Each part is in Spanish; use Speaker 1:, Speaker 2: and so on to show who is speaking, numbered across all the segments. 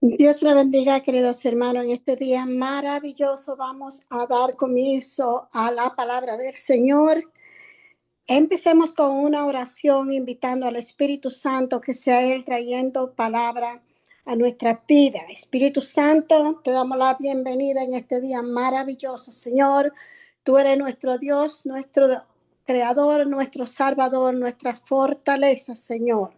Speaker 1: Dios le bendiga, queridos hermanos. En este día maravilloso vamos a dar comienzo a la palabra del Señor. Empecemos con una oración invitando al Espíritu Santo que sea Él trayendo palabra a nuestra vida. Espíritu Santo, te damos la bienvenida en este día maravilloso, Señor. Tú eres nuestro Dios, nuestro Creador, nuestro Salvador, nuestra fortaleza, Señor.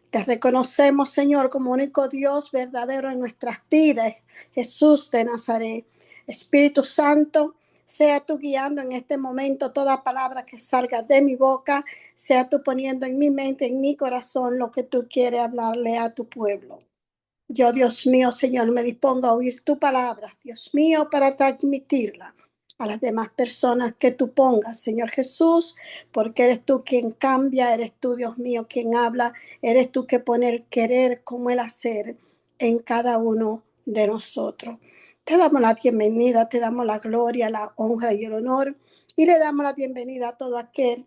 Speaker 1: Te reconocemos, Señor, como único Dios verdadero en nuestras vidas, Jesús de Nazaret. Espíritu Santo, sea tú guiando en este momento toda palabra que salga de mi boca, sea tú poniendo en mi mente, en mi corazón, lo que tú quieres hablarle a tu pueblo. Yo, Dios mío, Señor, me dispongo a oír tu palabra, Dios mío, para transmitirla a las demás personas que tú pongas, Señor Jesús, porque eres tú quien cambia, eres tú, Dios mío, quien habla, eres tú que pone el querer como el hacer en cada uno de nosotros. Te damos la bienvenida, te damos la gloria, la honra y el honor, y le damos la bienvenida a todo aquel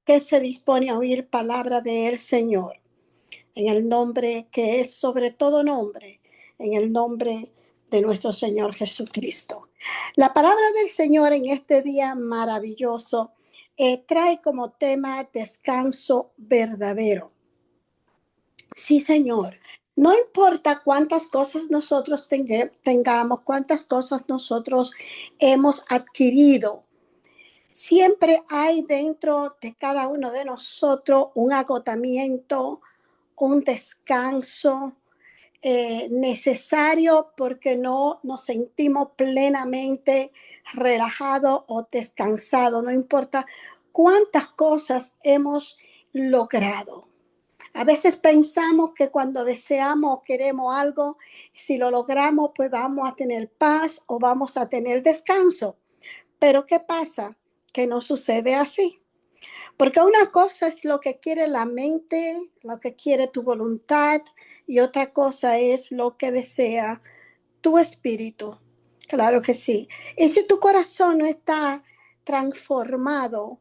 Speaker 1: que se dispone a oír palabra del Señor en el nombre que es sobre todo nombre, en el nombre de nuestro Señor Jesucristo. La palabra del Señor en este día maravilloso trae como tema descanso verdadero. Sí, Señor. No importa cuántas cosas nosotros tengamos, cuántas cosas nosotros hemos adquirido, siempre hay dentro de cada uno de nosotros un agotamiento, un descanso necesario porque no nos sentimos plenamente relajados o descansados, no importa cuántas cosas hemos logrado. A veces pensamos que cuando deseamos o queremos algo, si lo logramos, pues vamos a tener paz o vamos a tener descanso. Pero ¿qué pasa? Que no sucede así. Porque una cosa es lo que quiere la mente, lo que quiere tu voluntad, y otra cosa es lo que desea tu espíritu. Claro que sí. Y si tu corazón no está transformado,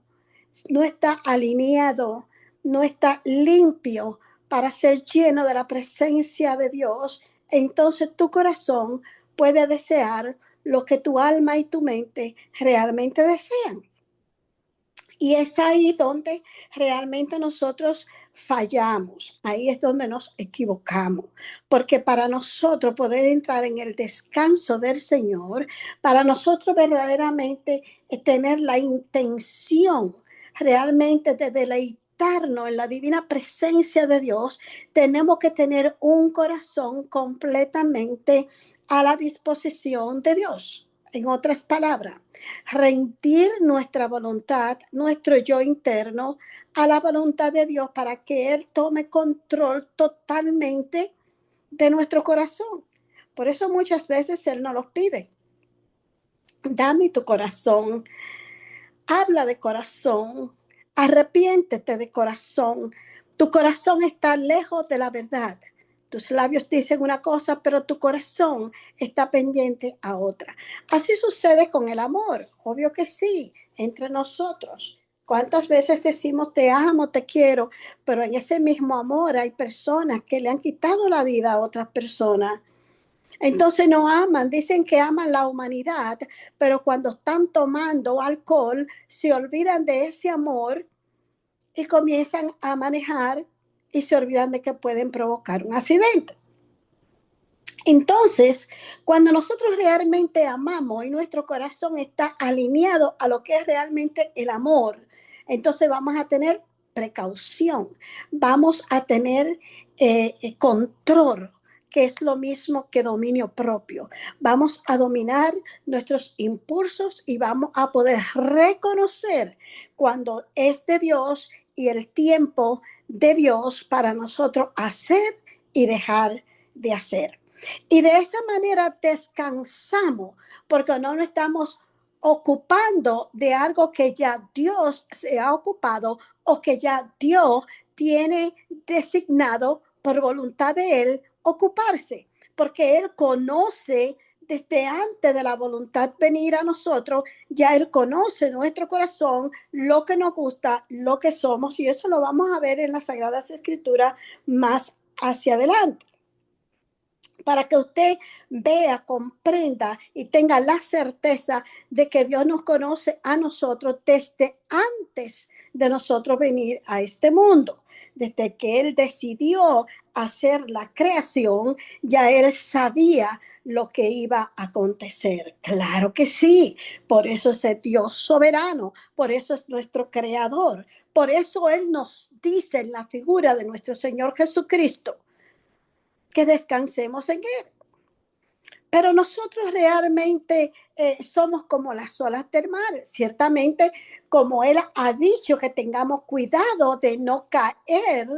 Speaker 1: no está alineado, no está limpio para ser lleno de la presencia de Dios, entonces tu corazón puede desear lo que tu alma y tu mente realmente desean. Y es ahí donde realmente nosotros fallamos, ahí es donde nos equivocamos, porque para nosotros poder entrar en el descanso del Señor, para nosotros verdaderamente tener la intención realmente de deleitarnos en la divina presencia de Dios, tenemos que tener un corazón completamente a la disposición de Dios. En otras palabras, rendir nuestra voluntad, nuestro yo interno, a la voluntad de Dios para que Él tome control totalmente de nuestro corazón. Por eso muchas veces Él nos los pide. Dame tu corazón, habla de corazón, arrepiéntete de corazón. Tu corazón está lejos de la verdad. Tus labios dicen una cosa, pero tu corazón está pendiente a otra. Así sucede con el amor, obvio que sí, entre nosotros. ¿Cuántas veces decimos te amo, te quiero? Pero en ese mismo amor hay personas que le han quitado la vida a otras personas. Entonces no aman, dicen que aman la humanidad, pero cuando están tomando alcohol, se olvidan de ese amor y comienzan a manejar y se olvidan de que pueden provocar un accidente. Entonces, cuando nosotros realmente amamos y nuestro corazón está alineado a lo que es realmente el amor, entonces vamos a tener precaución, vamos a tener control, que es lo mismo que dominio propio. Vamos a dominar nuestros impulsos y vamos a poder reconocer cuando es de Dios y el tiempo de Dios para nosotros hacer y dejar de hacer. Y de esa manera descansamos porque no nos estamos ocupando de algo que ya Dios se ha ocupado o que ya Dios tiene designado por voluntad de Él ocuparse, porque Él conoce desde antes de la voluntad venir a nosotros, ya Él conoce nuestro corazón, lo que nos gusta, lo que somos, y eso lo vamos a ver en las Sagradas Escrituras más hacia adelante. para que usted vea, comprenda y tenga la certeza de que Dios nos conoce a nosotros desde antes de nosotros venir a este mundo. Desde que Él decidió hacer la creación, ya Él sabía lo que iba a acontecer. Claro que sí, por eso es el Dios soberano, por eso es nuestro creador, por eso Él nos dice en la figura de nuestro Señor Jesucristo que descansemos en Él. Pero nosotros realmente somos como las olas del mar. Ciertamente, como Él ha dicho que tengamos cuidado de no caer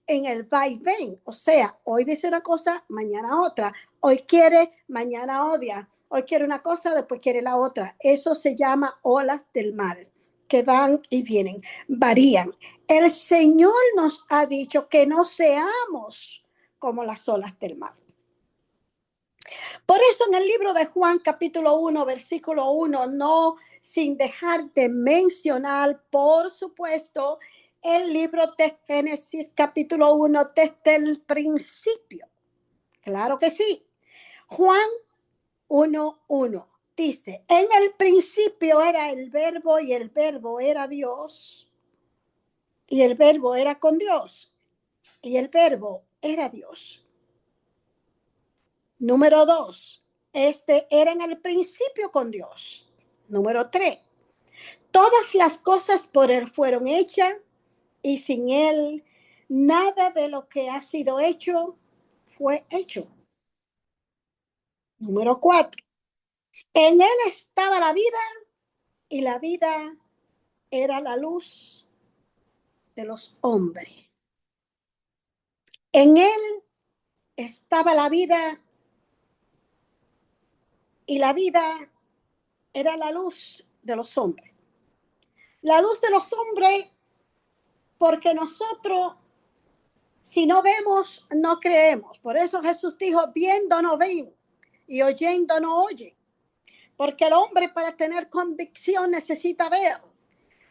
Speaker 1: en el vaivén. O sea, hoy dice una cosa, mañana otra. Hoy quiere, mañana odia. Hoy quiere una cosa, después quiere la otra. Eso se llama olas del mar, que van y vienen, varían. El Señor nos ha dicho que no seamos como las olas del mar. Por eso en el libro de Juan capítulo 1, versículo 1, no sin dejar de mencionar, por supuesto, el libro de Génesis capítulo 1 desde el principio. Claro que sí. Juan 1:1 dice, en el principio era el verbo y el verbo era Dios y el verbo era con Dios y el verbo era Dios. Número 2, este era en el principio con Dios. Número 3, todas las cosas por Él fueron hechas y sin Él nada de lo que ha sido hecho fue hecho. Número 4, en Él estaba la vida y la vida era la luz de los hombres. En Él estaba la vida y la vida era la luz de los hombres. La luz de los hombres porque nosotros si no vemos, no creemos. Por eso Jesús dijo, viendo no ven y oyendo no oye. Porque el hombre para tener convicción necesita ver,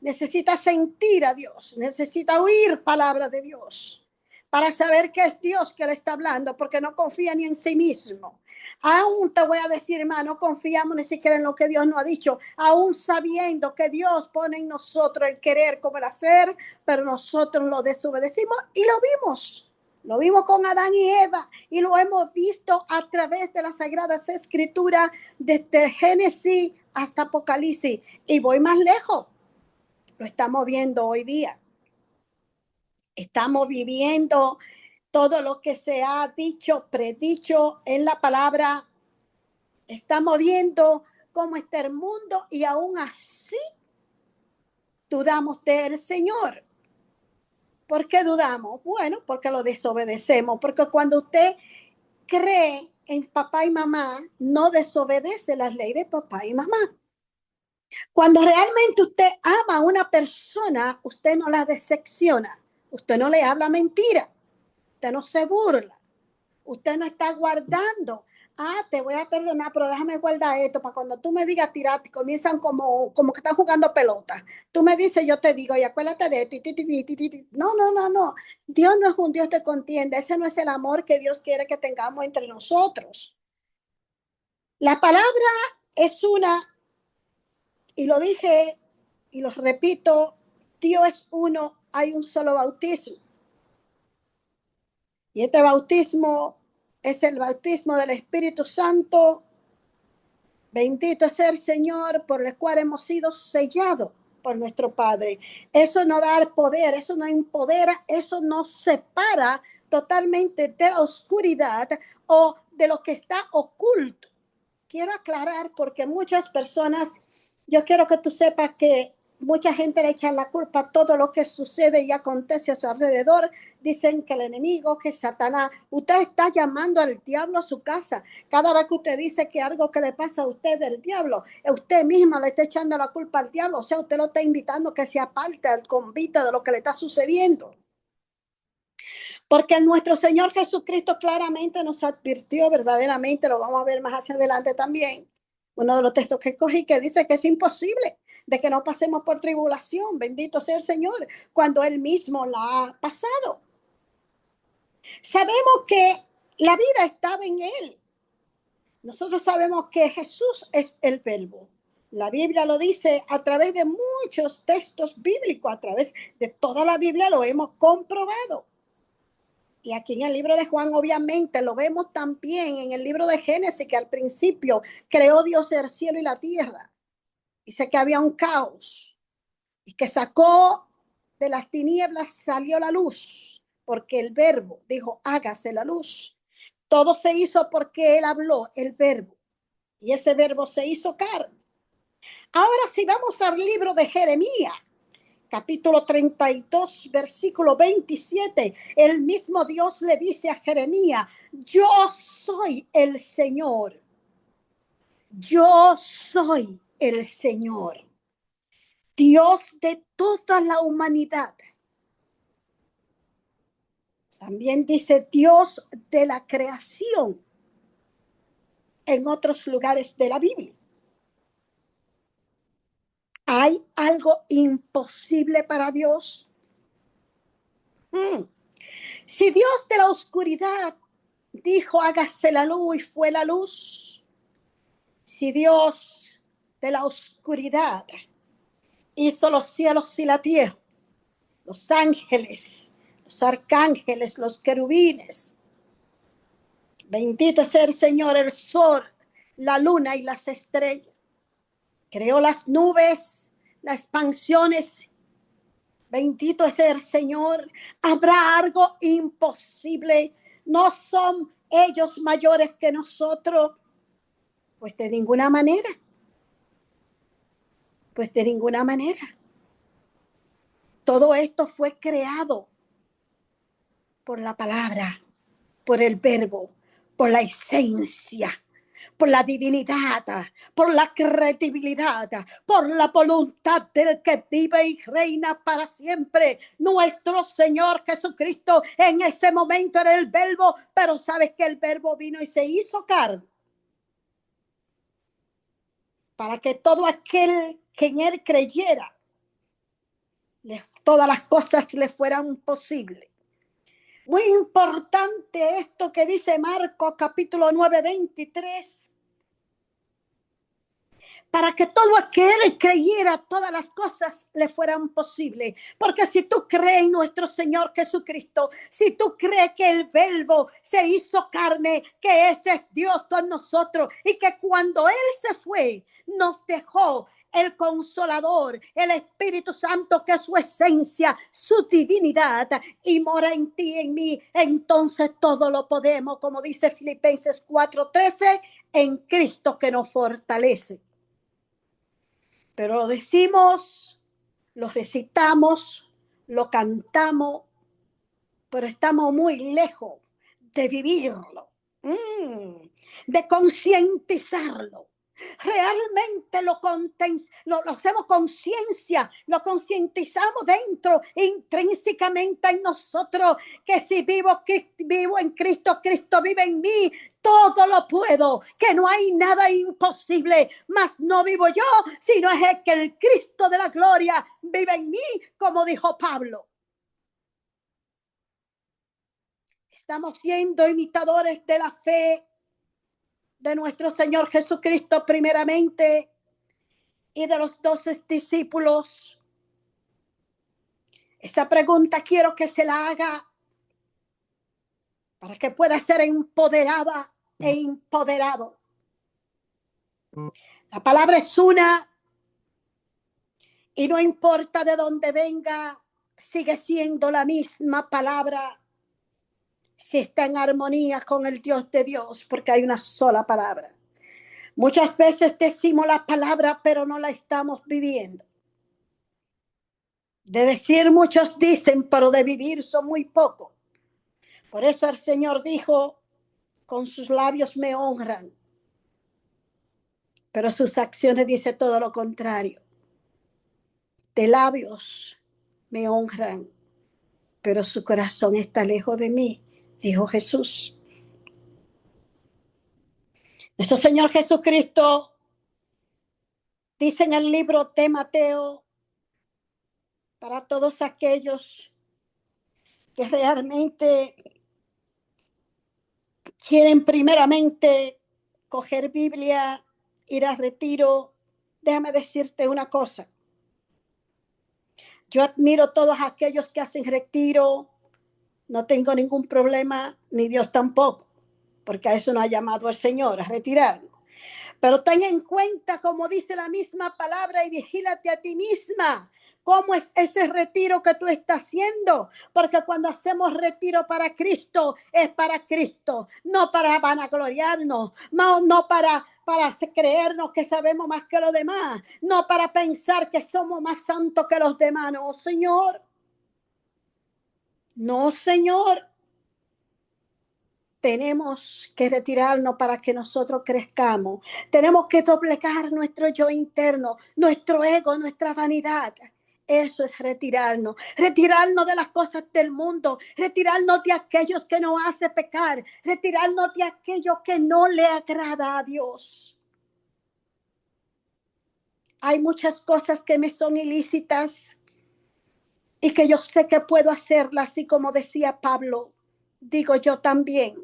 Speaker 1: necesita sentir a Dios, necesita oír palabras de Dios para saber que es Dios que le está hablando, porque no confía ni en sí mismo. Aún te voy a decir, hermano, no confiamos ni siquiera en lo que Dios nos ha dicho, aún sabiendo que Dios pone en nosotros el querer como el hacer, pero nosotros lo desobedecimos y lo vimos. Lo vimos con Adán y Eva y lo hemos visto a través de las Sagradas Escrituras desde Génesis hasta Apocalipsis. Y voy más lejos, lo estamos viendo hoy día. Estamos viviendo todo lo que se ha dicho, predicho en la palabra. Estamos viendo cómo está el mundo y aún así dudamos del Señor. ¿Por qué dudamos? Bueno, porque lo desobedecemos. Porque cuando usted cree en papá y mamá, no desobedece las leyes de papá y mamá. Cuando realmente usted ama a una persona, usted no la decepciona. Usted no le habla mentira. Usted no se burla. Usted no está guardando. Ah, te voy a perdonar, pero déjame guardar esto para cuando tú me digas tirar, comienzan como que están jugando pelota. Tú me dices, yo te digo, y acuérdate de esto. No, no, no, no. Dios no es un Dios de contienda. Ese no es el amor que Dios quiere que tengamos entre nosotros. La palabra es una, y lo dije y lo repito, Dios es uno, hay un solo bautismo. Y este bautismo es el bautismo del Espíritu Santo. Bendito es el Señor por el cual hemos sido sellados por nuestro Padre. Eso no da poder, eso no empodera, eso nos separa totalmente de la oscuridad o de lo que está oculto. Quiero aclarar porque muchas personas, yo quiero que tú sepas que mucha gente le echa la culpa a todo lo que sucede y acontece a su alrededor. Dicen que el enemigo, que Satanás, usted está llamando al diablo a su casa. Cada vez que usted dice que algo que le pasa a usted del diablo, usted misma le está echando la culpa al diablo. O sea, usted lo está invitando a que se aparte al convite de lo que le está sucediendo. Porque nuestro Señor Jesucristo claramente nos advirtió verdaderamente, lo vamos a ver más hacia adelante también, uno de los textos que escogí que dice que es imposible de que no pasemos por tribulación, bendito sea el Señor, cuando Él mismo la ha pasado. Sabemos que La vida estaba en él. Nosotros sabemos que Jesús es el verbo. La Biblia lo dice a través de muchos textos bíblicos, a través de toda la Biblia lo hemos comprobado. Y aquí en el libro de Juan, obviamente, lo vemos también en el libro de Génesis, que al principio creó Dios el cielo y la tierra. Dice que había un caos y que sacó de las tinieblas, salió la luz, porque el verbo dijo, hágase la luz. Todo se hizo porque él habló, el verbo. Y ese verbo se hizo carne. Ahora si vamos al libro de Jeremías, capítulo 32, versículo 27, el mismo Dios le dice a Jeremías, yo soy el Señor. Yo soy el Señor, Dios de toda la humanidad. También dice Dios de la creación en otros lugares de la Biblia. ¿Hay algo imposible para Dios? Si Dios de la oscuridad dijo, hágase la luz y fue la luz. Si Dios de la oscuridad hizo los cielos y la tierra, los ángeles, los arcángeles, los querubines. Bendito sea el Señor, el sol, la luna y las estrellas. Creó las nubes, las expansiones. Bendito es el Señor. ¿Habrá algo imposible? ¿No son ellos mayores que nosotros? Pues de ninguna manera. Pues de ninguna manera. Todo esto fue creado por la palabra, por el verbo, por la esencia, por la divinidad, por la credibilidad, por la voluntad del que vive y reina para siempre. Nuestro Señor Jesucristo en ese momento era el verbo, pero sabes que el verbo vino y se hizo carne para que todo aquel que en él creyera, todas las cosas le fueran posibles. Muy importante esto que dice Marcos capítulo 9, 23. Para que todo aquel creyera, todas las cosas le fueran posibles. Porque si tú crees en nuestro Señor Jesucristo, si tú crees que el verbo se hizo carne, que ese es Dios con nosotros y que cuando Él se fue, nos dejó el Consolador, el Espíritu Santo, que es su esencia, su divinidad, y mora en ti, en mí, entonces todo lo podemos, como dice Filipenses 4:13, en Cristo que nos fortalece. Pero lo decimos, lo recitamos, lo cantamos, pero estamos muy lejos de vivirlo, de concientizarlo. Realmente lo hacemos conciencia, lo concientizamos dentro, intrínsecamente en nosotros, que si vivo en Cristo, Cristo vive en mí, todo lo puedo, que no hay nada imposible, mas no vivo yo, sino es el que el Cristo de la gloria vive en mí, como dijo Pablo. Estamos siendo imitadores de la fe de nuestro Señor Jesucristo primeramente y de los 12 discípulos. Esa pregunta quiero que se la haga para que pueda ser empoderada e empoderado. La palabra es una y no importa de dónde venga, sigue siendo la misma palabra si está en armonía con el Dios de Dios, porque hay una sola palabra. Muchas veces decimos la palabra, pero no la estamos viviendo. De decir muchos dicen, pero de vivir son muy pocos. Por eso el Señor dijo, con sus labios me honran, pero sus acciones dice todo lo contrario. De labios me honran, pero su corazón está lejos de mí, dijo Jesús. Nuestro Señor Jesucristo dice en el libro de Mateo, para todos aquellos que realmente quieren primeramente coger Biblia, ir a retiro, déjame decirte una cosa. Yo admiro a todos aquellos que hacen retiro. No tengo ningún problema, ni Dios tampoco, porque a eso no ha llamado el Señor, a retirarnos. Pero ten en cuenta, como dice la misma palabra, y vigílate a ti misma. ¿Cómo es ese retiro que tú estás haciendo? Porque cuando hacemos retiro para Cristo, es para Cristo, no para vanagloriarnos, no para creernos que sabemos más que los demás, no para pensar que somos más santos que los demás. No, Señor. No, Señor. Tenemos que retirarnos para que nosotros crezcamos. Tenemos que doblegar nuestro yo interno, nuestro ego, nuestra vanidad. Eso es retirarnos. Retirarnos de las cosas del mundo. Retirarnos de aquellos que nos hace pecar. Retirarnos de aquello que no le agrada a Dios. Hay muchas cosas que me son ilícitas y que yo sé que puedo hacerlas, así como decía Pablo. Digo yo también.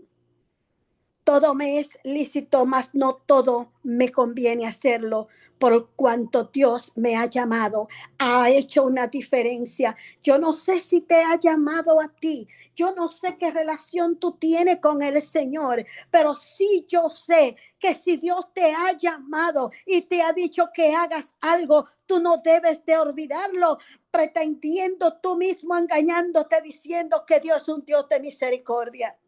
Speaker 1: Todo me es lícito, mas no todo me conviene hacerlo, por cuanto Dios me ha llamado, ha hecho una diferencia. Yo no sé si te ha llamado a ti, yo no sé qué relación tú tienes con el Señor, pero sí yo sé que si Dios te ha llamado y te ha dicho que hagas algo, tú no debes de olvidarlo, pretendiendo tú mismo engañándote, diciendo que Dios es un Dios de misericordia.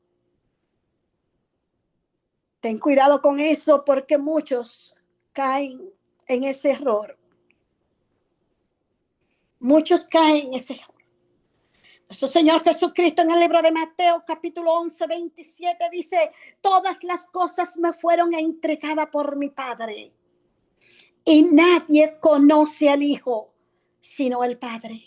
Speaker 1: Ten cuidado con eso porque muchos caen en ese error. Muchos caen en ese error. Nuestro Señor Jesucristo en el libro de Mateo capítulo 11, 27 dice, todas las cosas me fueron entregadas por mi Padre y nadie conoce al Hijo sino el Padre.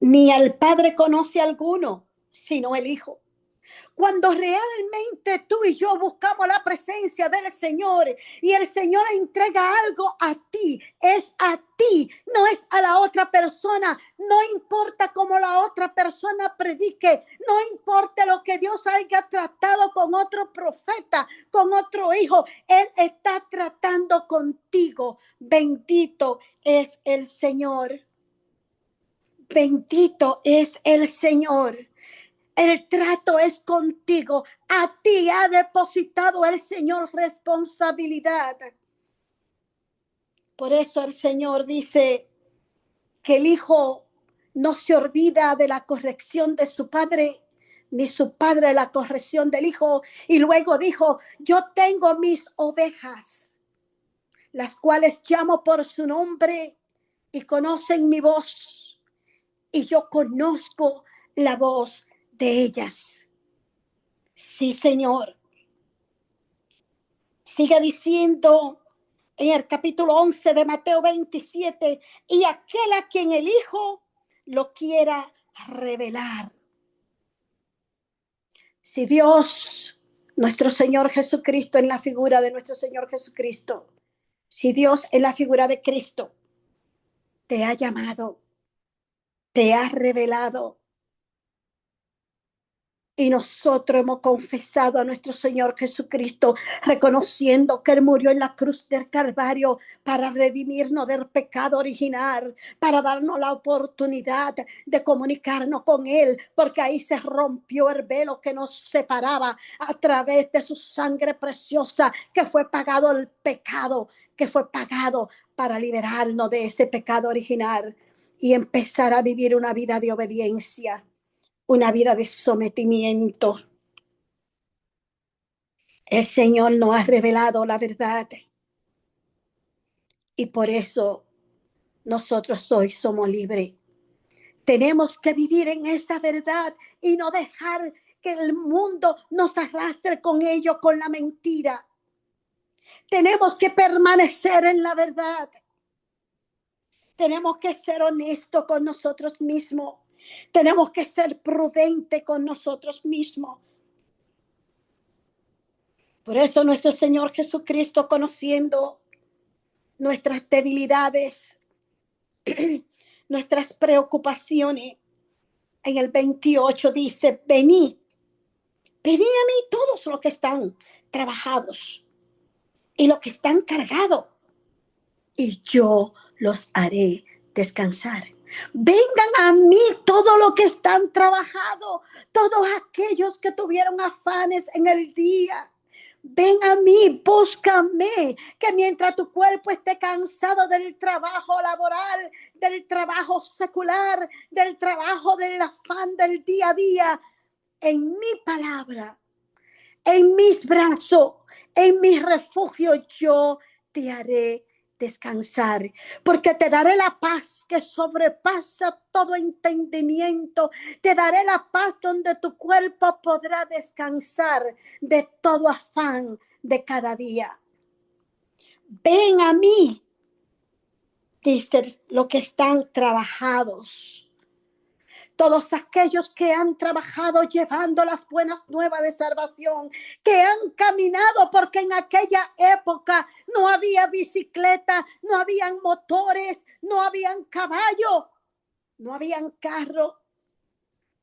Speaker 1: Ni al Padre conoce alguno sino el Hijo. Cuando realmente tú y yo buscamos la presencia del Señor y el Señor entrega algo a ti, es a ti, no es a la otra persona. No importa cómo la otra persona predique, no importa lo que Dios haya tratado con otro profeta, con otro hijo, Él está tratando contigo. Bendito es el Señor. Bendito es el Señor. El trato es contigo. A ti ha depositado el Señor responsabilidad. Por eso el Señor dice que el Hijo no se olvida de la corrección de su Padre, ni su Padre de la corrección del Hijo. Y luego dijo, yo tengo mis ovejas, las cuales llamo por su nombre y conocen mi voz. Y yo conozco la voz de ellas. Sí, Señor. Sigue diciendo en el capítulo 11 de Mateo 27, y aquel a quien el Hijo lo quiera revelar. Si Dios, nuestro Señor Jesucristo, en la figura de nuestro Señor Jesucristo, si Dios en la figura de Cristo te ha llamado, te ha revelado, y nosotros hemos confesado a nuestro Señor Jesucristo, reconociendo que Él murió en la cruz del Calvario para redimirnos del pecado original, para darnos la oportunidad de comunicarnos con Él, porque ahí se rompió el velo que nos separaba a través de su sangre preciosa, que fue pagado el pecado, que fue pagado para liberarnos de ese pecado original y empezar a vivir una vida de obediencia, una vida de sometimiento. El Señor nos ha revelado la verdad y por eso nosotros hoy somos libres. Tenemos que vivir en esa verdad y no dejar que el mundo nos arrastre con ello, con la mentira. Tenemos que permanecer en la verdad. Tenemos que ser honestos con nosotros mismos. Tenemos que ser prudentes con nosotros mismos. Por eso nuestro Señor Jesucristo, conociendo nuestras debilidades, nuestras preocupaciones, en el 28 dice, venid Venid a mí todos los que están trabajados y los que están cargados, y yo los haré descansar. Vengan a mí todos los que están trabajados, todos aquellos que tuvieron afanes en el día. Ven a mí, búscame, que mientras tu cuerpo esté cansado del trabajo laboral, del trabajo secular, del trabajo del afán del día a día, en mi palabra, en mis brazos, en mi refugio, yo te haré descansar, porque te daré la paz que sobrepasa todo entendimiento. Te daré la paz donde tu cuerpo podrá descansar de todo afán de cada día. Ven a mí, dice, los que están trabajados, todos aquellos que han trabajado llevando las buenas nuevas de salvación, que han caminado, porque en aquella época no había bicicleta, no habían motores, no habían caballo, no habían carro.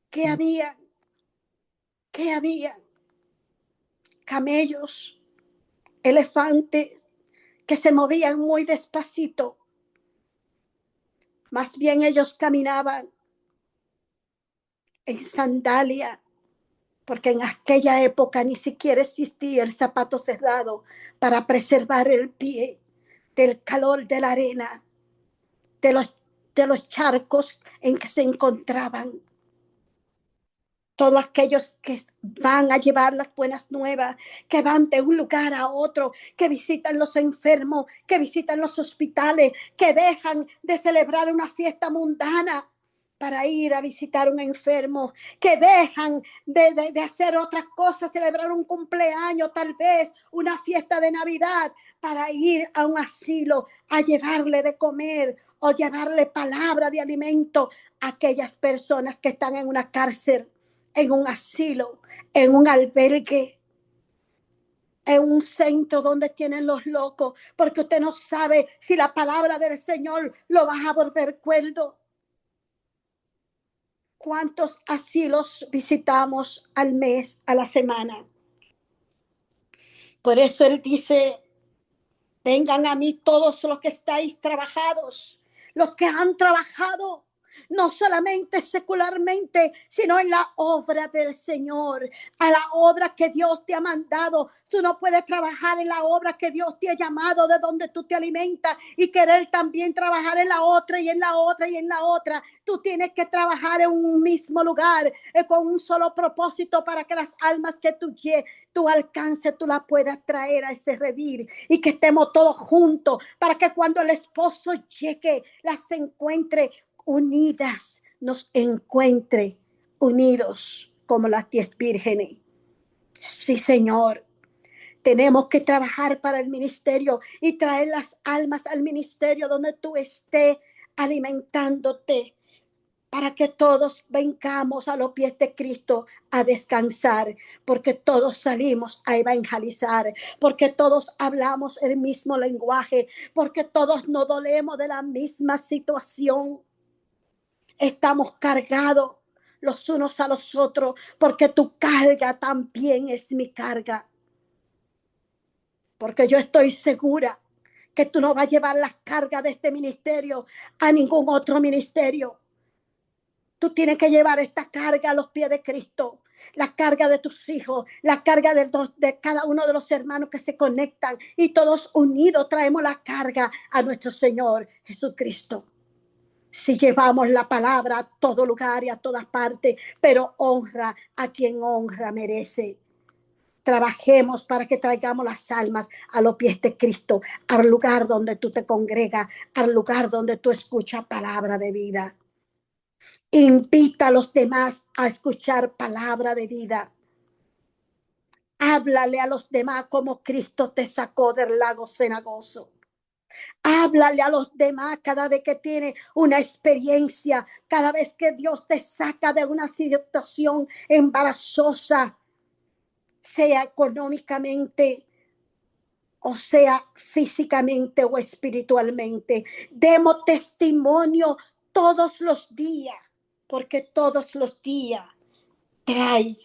Speaker 1: ¿Qué había? ¿Qué había? Camellos, elefantes que se movían muy despacito. Más bien ellos caminaban en sandalia, porque en aquella época ni siquiera existía el zapato cerrado para preservar el pie del calor de la arena, de los charcos en que se encontraban. Todos aquellos que van a llevar las buenas nuevas, que van de un lugar a otro, que visitan los enfermos, que visitan los hospitales, que dejan de celebrar una fiesta mundana para ir a visitar un enfermo, que dejan de hacer otras cosas, celebrar un cumpleaños, tal vez una fiesta de Navidad, para ir a un asilo a llevarle de comer o llevarle palabra de alimento a aquellas personas que están en una cárcel, en un asilo, en un albergue, en un centro donde tienen los locos, porque usted no sabe si la palabra del Señor lo va a volver cuerdo. ¿Cuántos asilos visitamos al mes, a la semana? Por eso Él dice, vengan a mí todos los que estáis trabajados, los que han trabajado, no solamente secularmente, sino en la obra del Señor, a la obra que Dios te ha mandado. Tú no puedes trabajar en la obra que Dios te ha llamado, de donde tú te alimentas, y querer también trabajar en la otra y en la otra y en la otra. Tú tienes que trabajar en un mismo lugar, con un solo propósito, para que las almas que tú alcances, tú las puedas traer a ese redil, y que estemos todos juntos, para que cuando el esposo llegue, las encuentre unidas, nos encuentre unidos como las 10 vírgenes. Sí, Señor. Tenemos que trabajar para el ministerio y traer las almas al ministerio donde tú estés alimentándote, para que todos vengamos a los pies de Cristo a descansar, porque todos salimos a evangelizar, porque todos hablamos el mismo lenguaje, porque todos nos dolemos de la misma situación. Estamos cargados los unos a los otros, porque tu carga también es mi carga. Porque yo estoy segura que tú no vas a llevar las cargas de este ministerio a ningún otro ministerio. Tú tienes que llevar esta carga a los pies de Cristo, la carga de tus hijos, la carga de cada uno de los hermanos que se conectan, y todos unidos traemos la carga a nuestro Señor Jesucristo. Si llevamos la palabra a todo lugar y a todas partes, pero honra a quien honra merece. Trabajemos para que traigamos las almas a los pies de Cristo, al lugar donde tú te congregas, al lugar donde tú escuchas palabra de vida. Invita a los demás a escuchar palabra de vida. Háblale a los demás como Cristo te sacó del lago cenagoso. Háblale a los demás cada vez que tiene una experiencia, cada vez que Dios te saca de una situación embarazosa, sea económicamente, o sea físicamente o espiritualmente. Demos testimonio todos los días, porque todos los días trae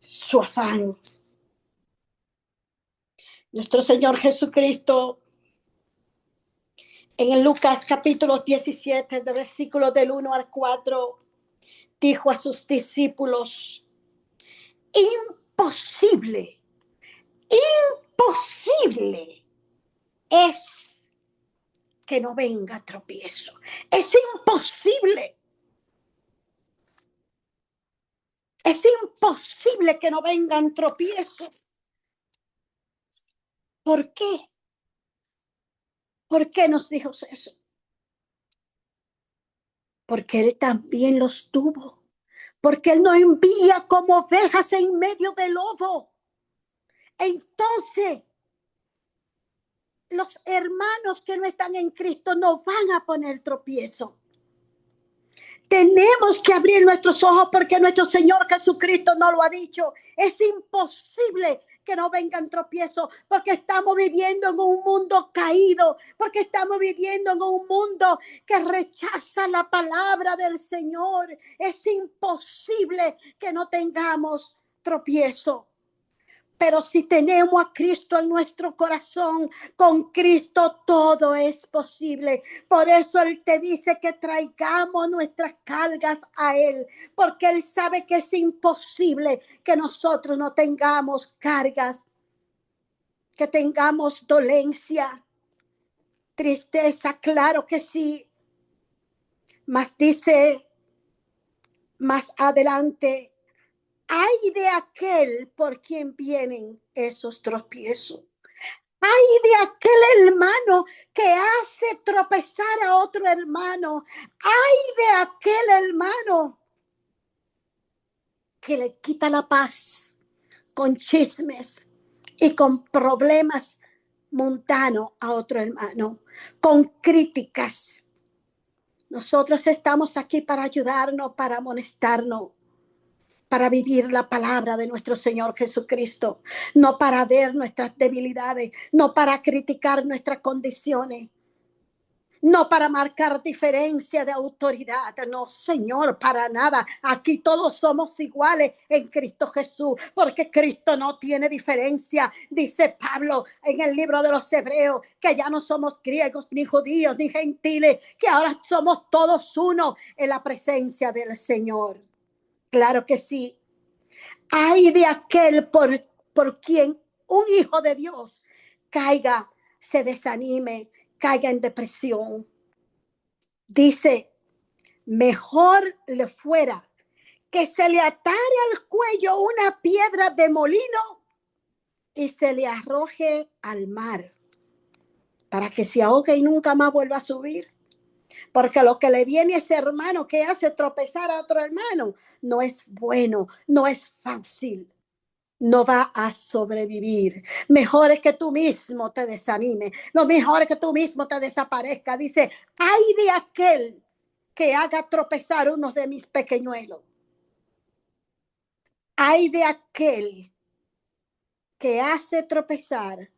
Speaker 1: su afán. Nuestro Señor Jesucristo, en el Lucas capítulo 17, de versículos del 1 al 4, dijo a sus discípulos: imposible, imposible es que no venga tropiezo. Es imposible. Es imposible que no vengan tropiezos. ¿Por qué? ¿Por qué nos dijo eso? Porque Él también los tuvo. Porque Él nos envía como ovejas en medio del lobo. Entonces, los hermanos que no están en Cristo no van a poner tropiezo. Tenemos que abrir nuestros ojos porque nuestro Señor Jesucristo nos lo ha dicho. Es imposible que no vengan tropiezos porque estamos viviendo en un mundo caído, porque estamos viviendo en un mundo que rechaza la palabra del Señor. Es imposible que no tengamos tropiezo. Pero si tenemos a Cristo en nuestro corazón, con Cristo todo es posible. Por eso Él te dice que traigamos nuestras cargas a Él, porque Él sabe que es imposible que nosotros no tengamos cargas, que tengamos dolencia, tristeza, claro que sí. Mas dice más adelante: ay de aquel por quien vienen esos tropiezos. Ay de aquel hermano que hace tropezar a otro hermano. Ay de aquel hermano que le quita la paz con chismes y con problemas mundanos a otro hermano, con críticas. Nosotros estamos aquí para ayudarnos, para amonestarnos, para vivir la palabra de nuestro Señor Jesucristo, no para ver nuestras debilidades, no para criticar nuestras condiciones, no para marcar diferencia de autoridad, no, Señor, para nada. Aquí todos somos iguales en Cristo Jesús, porque Cristo no tiene diferencia. Dice Pablo en el libro de los Hebreos que ya no somos griegos, ni judíos, ni gentiles, que ahora somos todos uno en la presencia del Señor. Claro que sí. Ay de aquel por quien un hijo de Dios caiga, se desanime, caiga en depresión. Dice: mejor le fuera que se le atare al cuello una piedra de molino y se le arroje al mar para que se ahogue y nunca más vuelva a subir. Porque lo que le viene a ese hermano que hace tropezar a otro hermano no es bueno, no es fácil. No va a sobrevivir. Mejor es que tú mismo te desanimes. Lo mejor es que tú mismo te desaparezca. Dice: ay de aquel que haga tropezar uno de mis pequeñuelos. Ay de aquel que hace tropezar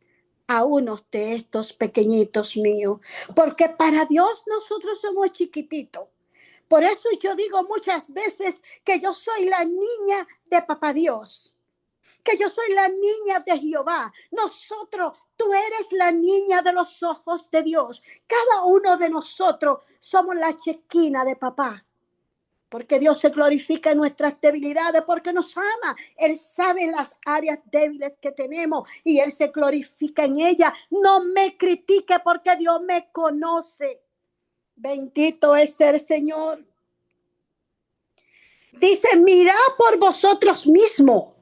Speaker 1: a unos de estos pequeñitos míos. Porque para Dios nosotros somos chiquititos. Por eso yo digo muchas veces que yo soy la niña de Papá Dios, que yo soy la niña de Jehová. Tú eres la niña de los ojos de Dios. Cada uno de nosotros somos la chequina de papá. Porque Dios se glorifica en nuestras debilidades, porque nos ama. Él sabe las áreas débiles que tenemos y Él se glorifica en ellas. No me critique porque Dios me conoce. Bendito es el Señor. Dice: mirad por vosotros mismos.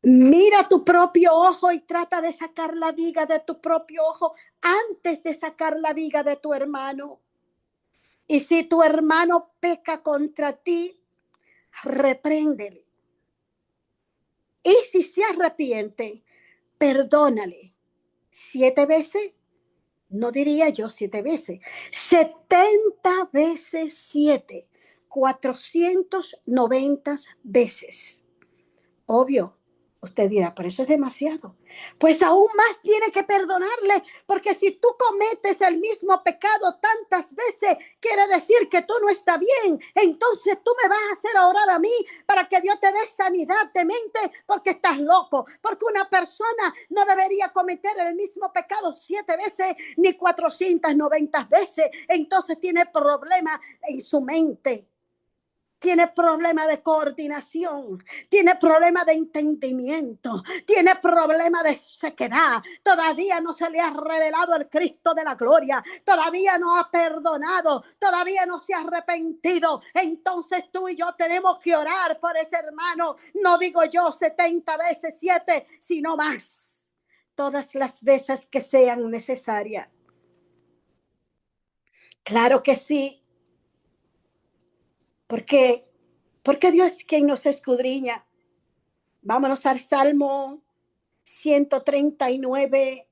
Speaker 1: Mira tu propio ojo y trata de sacar la viga de tu propio ojo antes de sacar la viga de tu hermano. Y si tu hermano peca contra ti, repréndele. Y si se arrepiente, perdónale. 7 veces, no diría yo 7 veces, 70 veces 7, 490 veces. Obvio, Usted dirá, pero eso es demasiado. Pues aún más tiene que perdonarle, porque si tú cometes el mismo pecado tantas veces, quiere decir que tú no estás bien. Entonces tú me vas a hacer orar a mí para que Dios te dé sanidad de mente, porque estás loco. Porque una persona no debería cometer el mismo pecado 7 veces ni 490 veces. Entonces tiene problemas en su mente. Tiene problema de coordinación, tiene problema de entendimiento, tiene problema de sequedad. Todavía no se le ha revelado el Cristo de la gloria, todavía no ha perdonado, todavía no se ha arrepentido. Entonces tú y yo tenemos que orar por ese hermano. No digo yo 70 veces 7, sino más. Todas las veces que sean necesarias. Claro que sí, porque, porque Dios es quien nos escudriña. Vámonos al Salmo 139,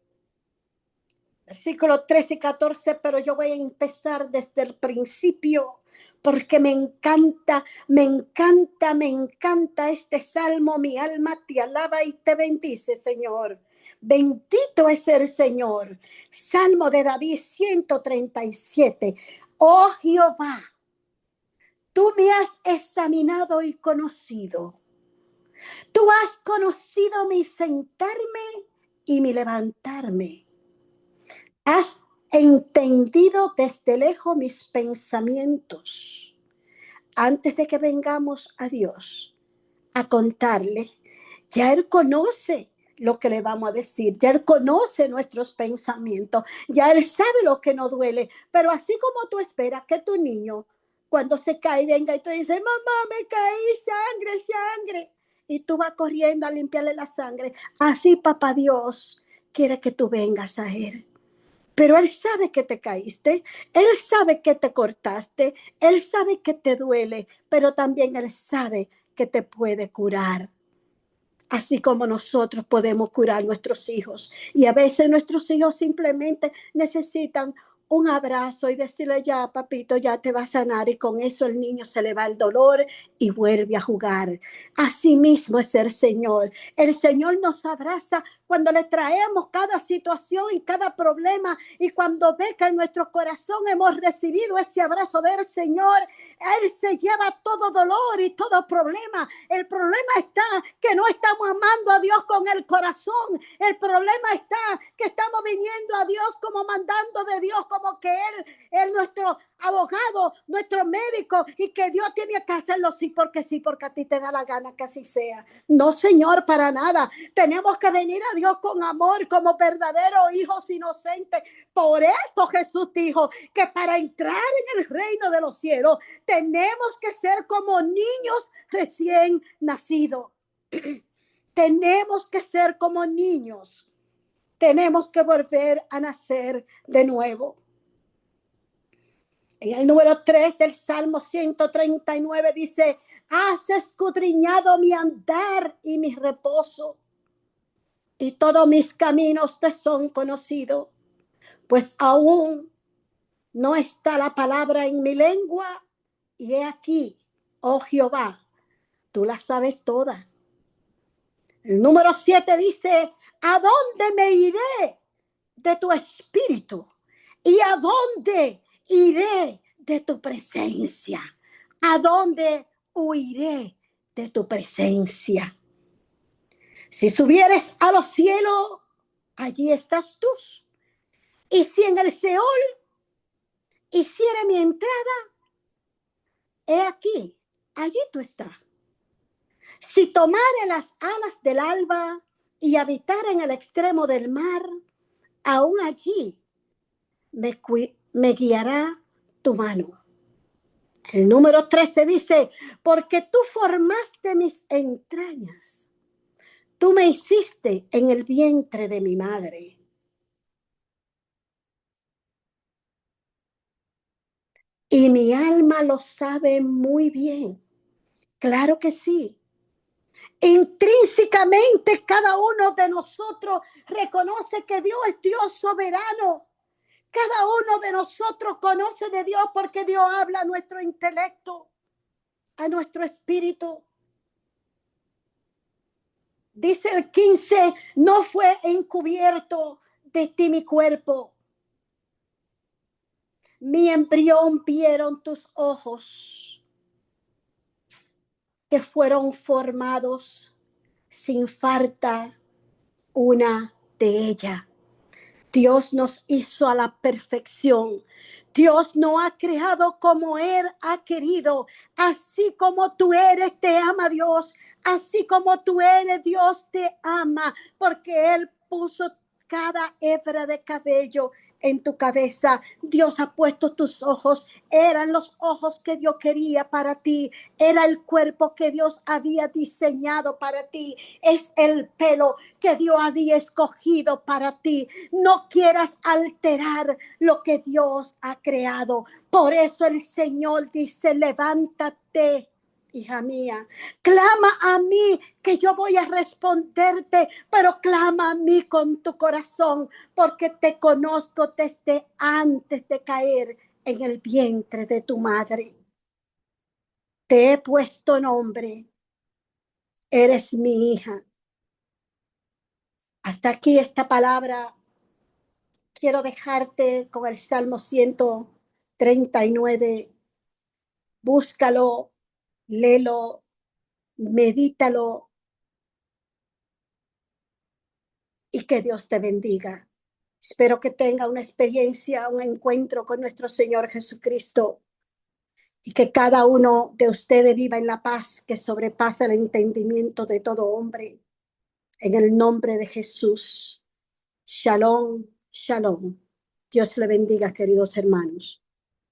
Speaker 1: versículos 13 y 14, pero yo voy a empezar desde el principio porque me encanta, me encanta, me encanta este salmo. Mi alma te alaba y te bendice, Señor. Bendito es el Señor. Salmo de David 137. Oh Jehová, tú me has examinado y conocido. Tú has conocido mi sentarme y mi levantarme. Has entendido desde lejos mis pensamientos. Antes de que vengamos a Dios a contarle, ya Él conoce lo que le vamos a decir, ya Él conoce nuestros pensamientos, ya Él sabe lo que nos duele, pero así como tú esperas que tu niño cuando se cae venga y te dice, mamá, me caí, sangre, sangre, y tú vas corriendo a limpiarle la sangre, así papá Dios quiere que tú vengas a Él. Pero Él sabe que te caíste, Él sabe que te cortaste, Él sabe que te duele, pero también Él sabe que te puede curar. Así como nosotros podemos curar a nuestros hijos. Y a veces nuestros hijos simplemente necesitan un abrazo y decirle, ya, papito, ya te va a sanar. Y con eso el niño se le va el dolor y vuelve a jugar. Así mismo es el Señor. El Señor nos abraza cuando le traemos cada situación y cada problema. Y cuando ve que en nuestro corazón hemos recibido ese abrazo del Señor, Él se lleva todo dolor y todo problema. El problema está que no estamos amando a Dios con el corazón. El problema está que estamos viniendo a Dios como mandando de Dios, como que Él es nuestro abogado, nuestro médico, y que Dios tiene que hacerlo sí, porque a ti te da la gana que así sea. No, Señor, para nada. Tenemos que venir a Dios con amor, como verdaderos hijos inocentes. Por eso Jesús dijo que para entrar en el reino de los cielos tenemos que ser como niños recién nacidos. Tenemos que ser como niños. Tenemos que volver a nacer de nuevo. En el número 3 del Salmo 139 dice, has escudriñado mi andar y mi reposo, y todos mis caminos te son conocidos, pues aún no está la palabra en mi lengua, y he aquí, oh Jehová, tú la sabes toda. El número 7 dice, ¿a dónde me iré de tu espíritu? ¿Y a dónde iré de tu presencia? ¿A dónde huiré de tu presencia? Si subieres a los cielos, allí estás tú. Y si en el Seol hiciere mi entrada, he aquí, allí tú estás. Si tomare las alas del alba y habitar en el extremo del mar, aún allí me guiará tu mano. El número 13 dice, porque tú formaste mis entrañas, tú me hiciste en el vientre de mi madre. Y mi alma lo sabe muy bien. Claro que sí. Intrínsecamente cada uno de nosotros reconoce que Dios es Dios soberano. Cada uno de nosotros conoce de Dios porque Dios habla a nuestro intelecto, a nuestro espíritu. Dice el 15, no fue encubierto de ti mi cuerpo. Mi embrión vieron tus ojos, que fueron formados sin falta una de ellas. Dios nos hizo a la perfección. Dios nos ha creado como Él ha querido. Así como tú eres, te ama Dios. Así como tú eres, Dios te ama. Porque Él puso cada hebra de cabello en tu cabeza. Dios ha puesto tus ojos. Eran los ojos que Dios quería para ti. Era el cuerpo que Dios había diseñado para ti. Es el pelo que Dios había escogido para ti. No quieras alterar lo que Dios ha creado. Por eso el Señor dice, levántate, hija mía, clama a mí que yo voy a responderte, pero clama a mí con tu corazón, porque te conozco desde antes de caer en el vientre de tu madre. Te he puesto nombre, eres mi hija. Hasta aquí esta palabra. Quiero dejarte con el Salmo 139. Búscalo, léelo, medítalo y que Dios te bendiga. Espero que tenga una experiencia, un encuentro con nuestro Señor Jesucristo y que cada uno de ustedes viva en la paz que sobrepasa el entendimiento de todo hombre. En el nombre de Jesús. Shalom, shalom. Dios le bendiga, queridos hermanos.